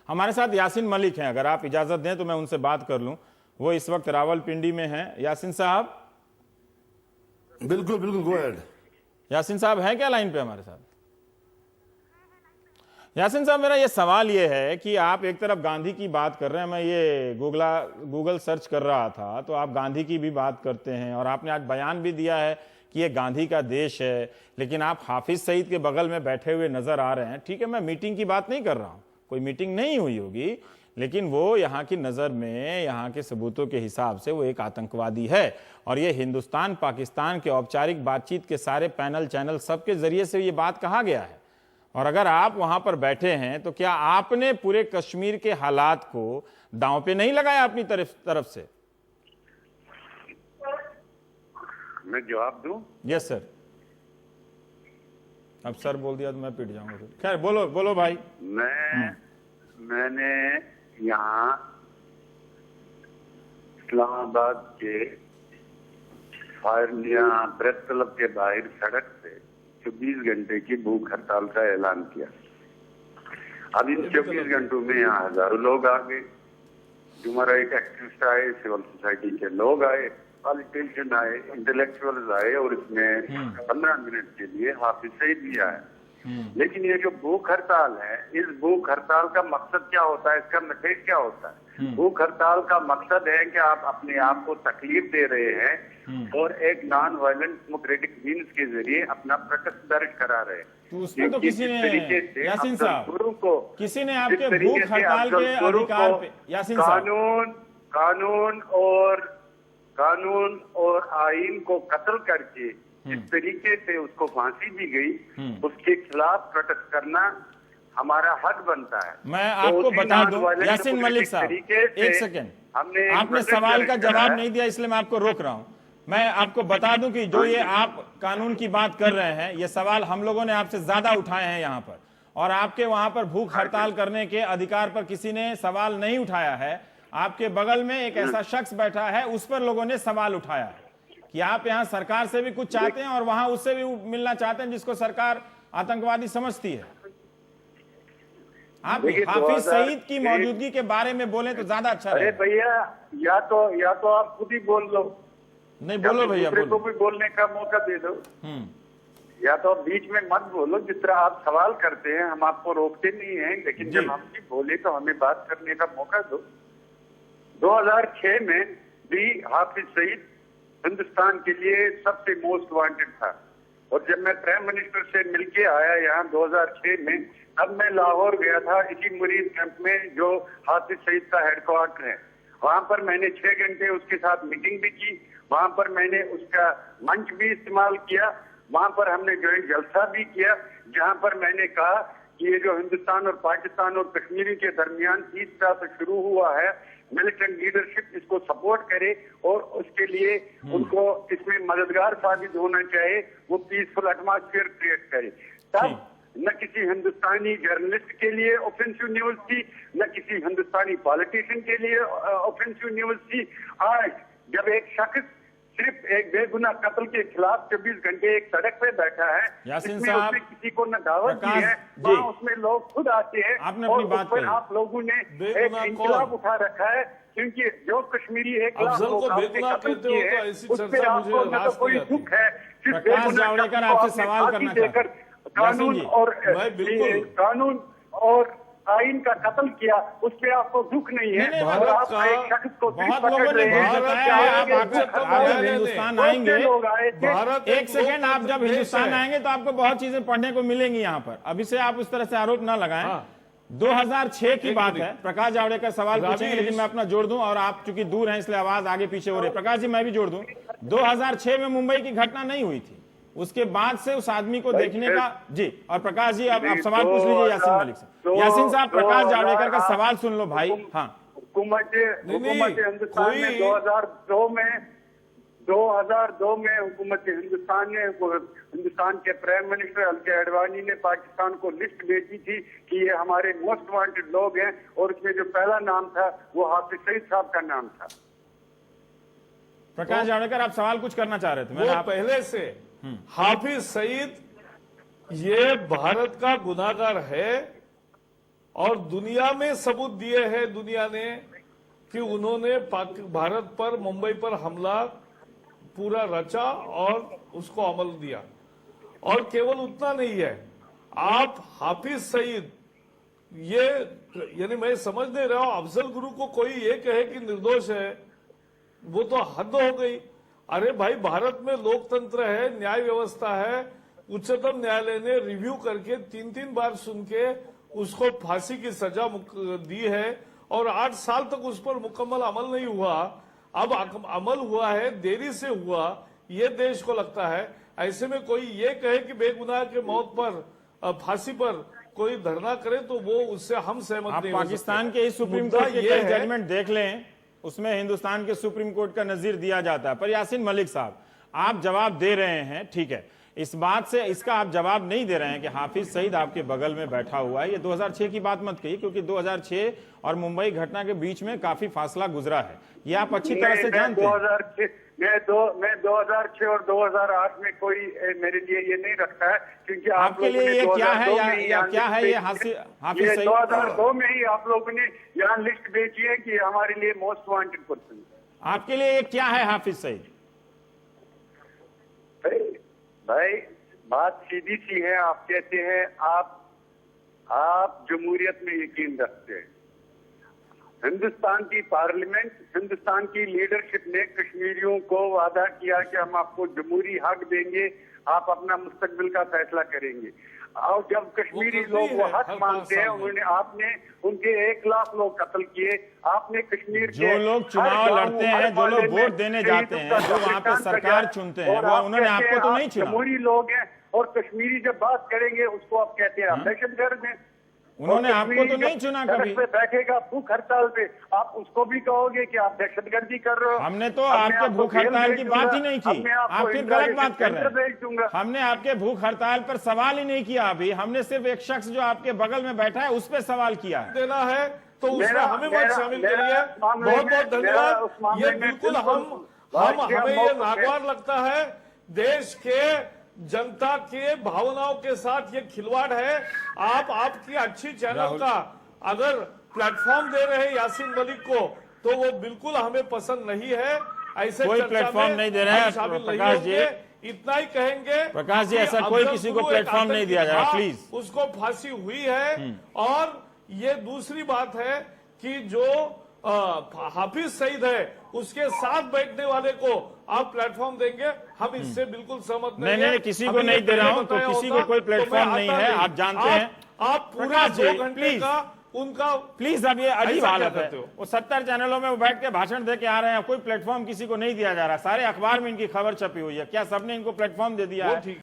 हमारे साथ यासीन मलिक हैं, अगर आप इजाजत दें तो मैं उनसे बात कर लूं। वो इस वक्त रावलपिंडी में हैं। यासीन साहब, बिल्कुल बिल्कुल, गो अहेड। यासीन साहब हैं क्या लाइन पे हमारे साथ? यासीन साहब, मेरा ये सवाल ये है कि आप एक तरफ गांधी की बात कर रहे हैं, मैं ये गूगल सर्च कर रहा था तो आप गांधी की भी बात करते हैं और आपने आज बयान भी दिया है कि ये गांधी का देश है, लेकिन आप हाफिज सईद के बगल में बैठे हुए नजर आ रहे हैं। ठीक है, मैं मीटिंग की बात नहीं कर रहा हूं, कोई मीटिंग नहीं हुई होगी, लेकिन वो यहाँ की नज़र में, यहाँ के सबूतों के हिसाब से वो एक आतंकवादी है और ये हिंदुस्तान पाकिस्तान के औपचारिक बातचीत के सारे पैनल चैनल सबके जरिए से ये बात कहा गया है। और अगर आप वहां पर बैठे हैं तो क्या आपने पूरे कश्मीर के हालात को दांव पे नहीं लगाया अपनी तरफ से? मैं जवाब दूं? Yes sir. अब सर बोल दिया तो मैं पिट जाऊंगा फिर। खैर बोलो भाई। मैंने यहाँ इस्लामाबाद के प्रेस क्लब के बाहर सड़क से 24 घंटे की भूख हड़ताल का ऐलान किया। अब इन 24 घंटों में यहाँ हजारों लोग आ गए। हमारा एक एक्टिविस्ट आए, सिविल सोसाइटी के लोग आए, पॉलिटिशियन आए, इंटेलेक्चुअल्स आए और इसमें 15 मिनट के लिए हाफिज सईद भी आए। लेकिन ये जो भूख हड़ताल है, इस भूख हड़ताल का मकसद क्या होता है, इसका मैसेज क्या होता है? भूख हड़ताल का मकसद है कि आप अपने आप को तकलीफ दे रहे हैं और एक नॉन वायलेंट डेमोक्रेटिक मीन्स के जरिए अपना प्रोटेस्ट दर्ज करा रहे हैं। तो उसमें तो किसी ने, यासीन साहब, किसी ने आपके भूख हड़ताल के अधिकार पे, यासीन साहब, कानून और आईन को कत्ल करके जिस तरीके से उसको फांसी दी गई, उसके खिलाफ प्रोटेस्ट करना हमारा हक बनता है। मैं आपको बता दूं यासीन मलिक साहब, एक सेकेंड, आपने सवाल का जवाब नहीं दिया इसलिए मैं आपको रोक रहा हूं। मैं आपको बता दूं कि जो ये आप कानून की बात कर रहे हैं, ये सवाल हम लोगों ने आपसे ज्यादा उठाए हैं यहाँ पर, और आपके वहां पर भूख हड़ताल करने के अधिकार पर किसी ने सवाल नहीं उठाया है। आपके बगल में एक ऐसा शख्स बैठा है, उस पर लोगों ने सवाल उठाया है कि आप यहाँ सरकार से भी कुछ चाहते हैं और वहां उससे भी मिलना चाहते हैं जिसको सरकार आतंकवादी समझती है। आप हाफिज सईद की मौजूदगी के बारे में बोले तो ज्यादा अच्छा है। भैया, या तो आप खुद ही बोल लो। नहीं बोलो भैया, दूसरे को भी बोलने का मौका दे दो। या तो बीच में मत बोलो। जिस तरह आप सवाल करते हैं हम आपको रोकते नहीं हैं, लेकिन जब हम भी बोले तो हमें बात करने का मौका दो। 2006 में भी हाफिज सईद हिंदुस्तान के लिए सबसे मोस्ट वांटेड था और जब मैं प्राइम मिनिस्टर से मिलके आया यहाँ 2006 में, अब मैं लाहौर गया था इसी मुरीद कैंप में जो हाफिज सईद का हेडक्वार्टर है। वहां पर मैंने 6 घंटे उसके साथ मीटिंग भी की, वहां पर मैंने उसका मंच भी इस्तेमाल किया, वहां पर हमने ज्वाइंट जलसा भी किया, जहां पर मैंने कहा कि ये जो हिंदुस्तान और पाकिस्तान और कश्मीर के दरमियान 30 साल से शुरू हुआ है, मिलिटेंट लीडरशिप इसको सपोर्ट करे और उसके लिए उनको इसमें मददगार साबित होना चाहे, वो पीसफुल एटमॉस्फेयर क्रिएट करे। तब न किसी हिंदुस्तानी जर्नलिस्ट के लिए ऑफेंसिव न्यूज थी, न किसी हिंदुस्तानी पॉलिटिशियन के लिए ऑफेंसिव न्यूज थी। आज जब एक शख्स सिर्फ एक बेगुनाह कत्ल के खिलाफ 24 घंटे एक सड़क पे बैठा है, यासीन साहब, किसी को न दावत दी है, वहाँ उसमें लोग खुद आते हैं और उस पर आप लोगों ने एक इंकलाब उठा रखा है, क्योंकि जो कश्मीरी एक लाख लोग आपने कत्ल किए हैं उस पर आपको न तो कोई दुख है। प्रकाश जावड़ेकर आपसे सवाल करना चाहते हैं। कानून और आइन का कत्ल किया, उस पे आपको दुख नहीं है। बहुत लोगों ने हिंदुस्तान आएंगे, एक सेकेंड, आप जब हिंदुस्तान आएंगे तो आपको बहुत चीजें पढ़ने को मिलेंगी यहाँ पर। अभी से आप उस तरह से आरोप ना लगाएं। 2006 की बात है, प्रकाश जावड़ेकर सवाल पूछेंगे लेकिन मैं अपना जोड़ दूं, और आप चूंकि दूर हैं इसलिए आवाज आगे पीछे हो रही है। प्रकाश जी मैं भी जोड़ दूं, 2006 में मुंबई की घटना नहीं हुई थी, उसके बाद से उस आदमी को देखने का जी। और प्रकाश जी आप सवाल पूछ लीजिए यासीन मलिक से। यासीन साहब, प्रकाश जावड़ेकर का सवाल सुन लो भाई। हाँ, हुकूमत हिंदुस्तान में 2002 में हुकूमत हिंदुस्तान ने, हिंदुस्तान के प्राइम मिनिस्टर एल.के. आडवाणी ने पाकिस्तान को लिस्ट भेजी थी कि ये हमारे मोस्ट वांटेड लोग हैं, और उसमें जो पहला नाम था वो हाफिज सईद साहब का नाम था। प्रकाश जावड़ेकर आप सवाल कुछ करना चाह रहे थे? मैंने पहले से हाफिज सईद ये भारत का गुनाहगार है और दुनिया में सबूत दिए हैं दुनिया ने कि उन्होंने भारत पर, मुंबई पर हमला पूरा रचा और उसको अमल दिया। और केवल उतना नहीं है, आप हाफिज सईद, ये यानी मैं समझ नहीं रहा हूं, अफजल गुरु को कोई ये कहे कि निर्दोष है, वो तो हद हो गई। अरे भाई, भारत में लोकतंत्र है, न्याय व्यवस्था है, उच्चतम न्यायालय ने रिव्यू करके 3-3 बार सुन के उसको फांसी की सजा दी है और 8 साल तक उस पर मुकम्मल अमल नहीं हुआ। अब अमल हुआ है, देरी से हुआ, ये देश को लगता है। ऐसे में कोई ये कहे कि बेगुनाह के मौत पर, फांसी पर कोई धरना करे तो वो उससे हम सहमत आप नहीं हो पाकिस्तान सकते। के इस सुप्रीम मुद्दा कोर्ट के ये कई है- जजमेंट देख लें, उसमें हिंदुस्तान के सुप्रीम कोर्ट का नजीर दिया जाता है। पर यासीन मलिक साहब, आप जवाब दे रहे हैं, ठीक है, इस बात से इसका आप जवाब नहीं दे रहे हैं कि हाफिज सईद आपके बगल में बैठा हुआ है। ये 2006 की बात मत कहिए, क्योंकि 2006 और मुंबई घटना के बीच में काफी फासला गुजरा है, ये आप अच्छी तरह से जानते हैं। 2006 मैं 2006 और 2008 में कोई मेरे लिए ये नहीं रखता है, क्योंकि आप आपके लिए ये क्या है या क्या है ये हाफिज सईद? 2002 में ही आप लोगों ने यहाँ लिस्ट भेजी है कि हमारे लिए मोस्ट वांटेड पर्सन। आपके लिए ये क्या है हाफिज सईद? भाई बात सीधी सी है, आप कहते हैं आप जमहूरियत में यकीन रखते हैं। हिंदुस्तान की पार्लियामेंट, हिंदुस्तान की लीडरशिप ने कश्मीरियों को वादा किया कि हम आपको जमहूरी हक देंगे, आप अपना मुस्तकबिल का फैसला करेंगे। और जब कश्मीरी लोग वो हक मांगते हैं, आपने उनके 1 लाख लोग कत्ल किए, आपने कश्मीर के जो लोग चुनाव लड़ते हैं, जो लोग वोट देने जाते हैं, जो वहां पे सरकार चुनते हैं, वो उन्होंने आपको तो नहीं चुना। जमहूरी लोग हैं और कश्मीरी जब बात करेंगे उसको आप कहते हैं आप दहशतगर्द हैं। उन्होंने आपको तो नहीं चुना कभी। पे बैठेगा भूख हड़ताल पे, आप उसको भी कहोगे कि आप दहशतगर्दी कर रहे हो। हमने तो आपके भूख हड़ताल की बात ही नहीं की, आप फिर गलत बात कर रहे हैं। हमने आपके भूख हड़ताल पर सवाल ही नहीं किया अभी, हमने सिर्फ एक शख्स जो आपके बगल में बैठा है उस पर सवाल किया है। देना है तो उसमें हमें मत शामिल करिए। बहुत बहुत धन्यवाद। ये बिल्कुल हमें ये नागवार लगता है, देश के जनता के भावनाओं के साथ ये खिलवाड़ है। आपकी अच्छी चैनल का अगर प्लेटफॉर्म दे रहे हैं यासीन मलिक को, तो वो बिल्कुल हमें पसंद नहीं है। ऐसे कोई चर्चा प्लेटफॉर्म में नहीं दे रहे हैं, हम शामिल नहीं प्रकाश जी। होंगे। इतना ही कहेंगे प्रकाश जी, कि ऐसा कोई अफजल किसी को गुरु प्लेटफॉर्म एक नहीं दिया जा रहा, आतंकी प्लीज। था, उसको फांसी हुई है। और ये दूसरी बात है कि जो हाफिज सईद है उसके साथ बैठने वाले को आप प्लेटफॉर्म देंगे, हम इससे बिल्कुल सहमत नहीं नहीं, है। किसी को अभी नहीं ये दे रहा पहले हूं, तो बताया किसी होता को कोई तो प्लेटफॉर्म मैं नहीं आता है, आप जानते हैं। आप पूरा प्रकाश जी, 2 घंटे प्लीज। का उनका प्लीज, अब ये अजीब ऐसा क्या हालत है, करते हो? वो 70 चैनलों में वो बैठ के भाषण दे के आ रहे हैं, कोई प्लेटफॉर्म किसी को नहीं दिया जा रहा। सारे अखबार में इनकी खबर छपी हुई है, क्या सबने इनको प्लेटफॉर्म दे दिया वो है? ठीक है।